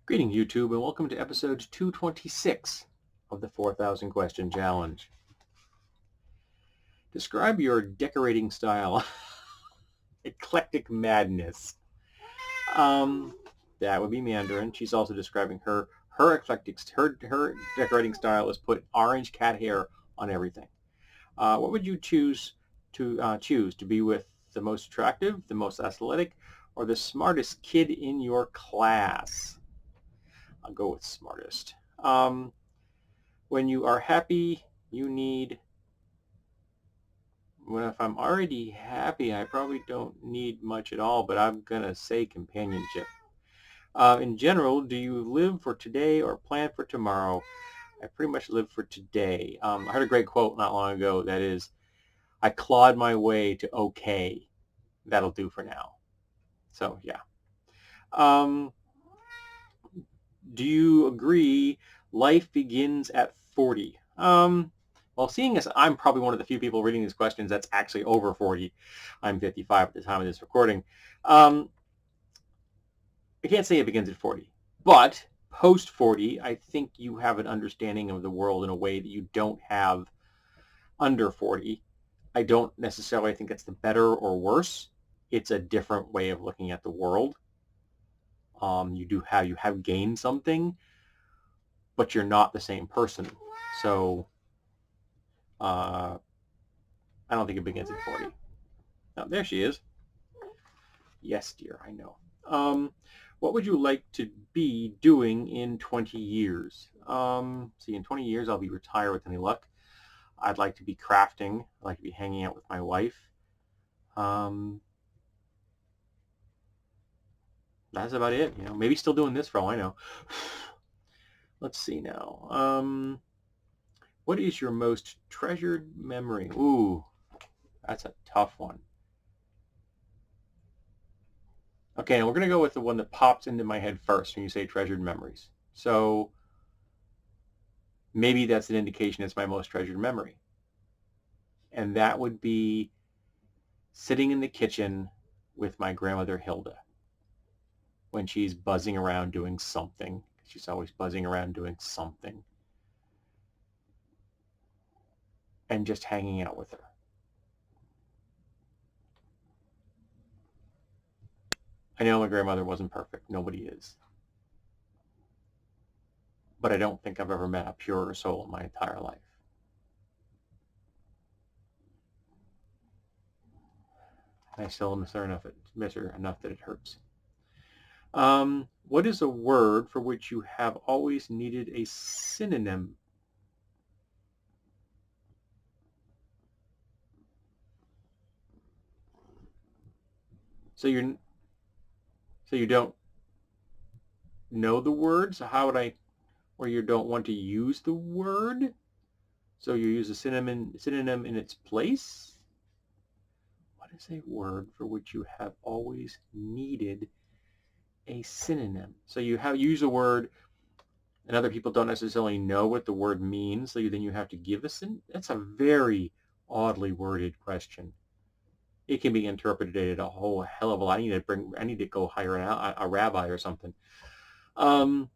Greeting YouTube and welcome to episode 226 of the 4,000 question challenge. Describe your decorating style. Eclectic madness. That would be Mandarin. She's also describing her eclectic, her decorating style is put orange cat hair on everything. What would you choose to be with the most attractive, the most athletic, or the smartest kid in your class? I'll go with smartest. When you are happy, you need, well, if I'm already happy, I probably don't need much at all, but I'm going to say companionship. In general, do you live for today or plan for tomorrow? I pretty much live for today. I heard a great quote not long ago that is, I clawed my way to okay. That'll do for now. So, yeah. Do you agree life begins at 40? Well, seeing as I'm probably one of the few people reading these questions that's actually over 40, I'm 55 at the time of this recording, I can't say it begins at 40. But post 40, I think you have an understanding of the world in a way that you don't have under 40. I don't necessarily think it's the better or worse. It's a different way of looking at the world. You have gained something, but you're not the same person. So I don't think it begins at 40. Oh, there she is. Yes, dear, I know. What would you like to be doing in 20 years? See, in 20 years, I'll be retired with any luck. I'd like to be crafting. I'd like to be hanging out with my wife. That's about it. Maybe still doing this for all I know. Let's see now. What is your most treasured memory? Ooh, that's a tough one. Okay, and we're going to go with the one that pops into my head first when you say treasured memories. So maybe that's an indication it's my most treasured memory. And that would be sitting in the kitchen with my grandmother Hilda when she's buzzing around doing something. She's always buzzing around doing something. And just hanging out with her. I know my grandmother wasn't perfect. Nobody is. But I don't think I've ever met a purer soul in my entire life. I still miss her enough that it hurts. What is a word for which you have always needed a synonym? So you don't know the word. So how would I? Or you don't want to use the word. So you use a synonym in its place. What is a word for which you have always needed a synonym? So you use a word, and other people don't necessarily know what the word means. So then you have to give a synonym. That's a very oddly worded question. It can be interpreted a whole hell of a lot. I need to go hire a rabbi or something. I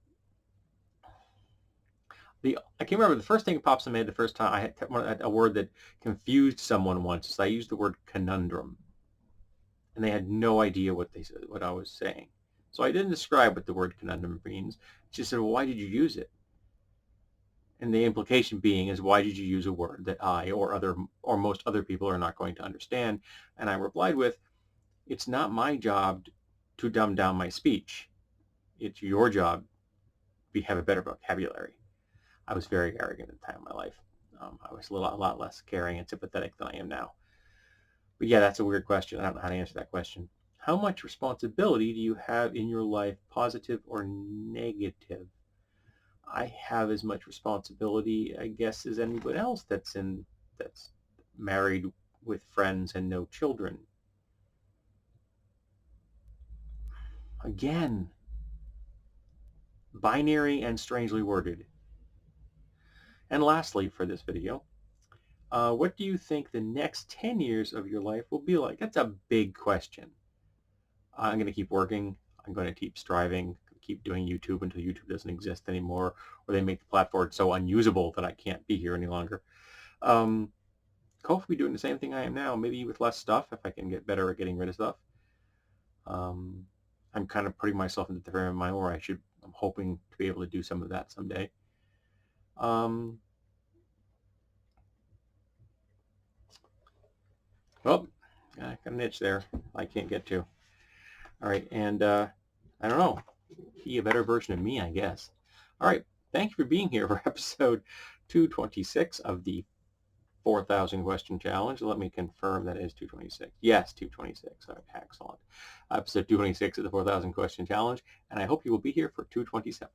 can't remember the first thing that pops in my head the first time I had a word that confused someone once. So I used the word conundrum, and they had no idea what I was saying. So I didn't describe what the word conundrum means. She said, "Well, why did you use it?" And the implication being is, why did you use a word that I or most other people are not going to understand? And I replied with, it's not my job to dumb down my speech. It's your job to have a better vocabulary. I was very arrogant at the time of my life. I was a lot less caring and sympathetic than I am now. But yeah, that's a weird question. I don't know how to answer that question. How much responsibility do you have in your life, positive or negative? I have as much responsibility, I guess, as anyone else that's married with friends and no children. Again, binary and strangely worded. And lastly, for this video, what do you think the next 10 years of your life will be like? That's a big question. I'm going to keep working. I'm going to keep striving, keep doing YouTube until YouTube doesn't exist anymore, or they make the platform so unusable that I can't be here any longer. Hopefully doing the same thing I am now, maybe with less stuff if I can get better at getting rid of stuff. I'm kind of putting myself into the frame of mind where I'm hoping to be able to do some of that someday. Well, I got an itch there I can't get to. All right, and I don't know, be a better version of me, I guess. All right, thank you for being here for episode 226 of the 4,000 question challenge. Let me confirm that is 226. Yes, 226. All right, excellent. Episode 226 of the 4,000 question challenge, and I hope you will be here for 227.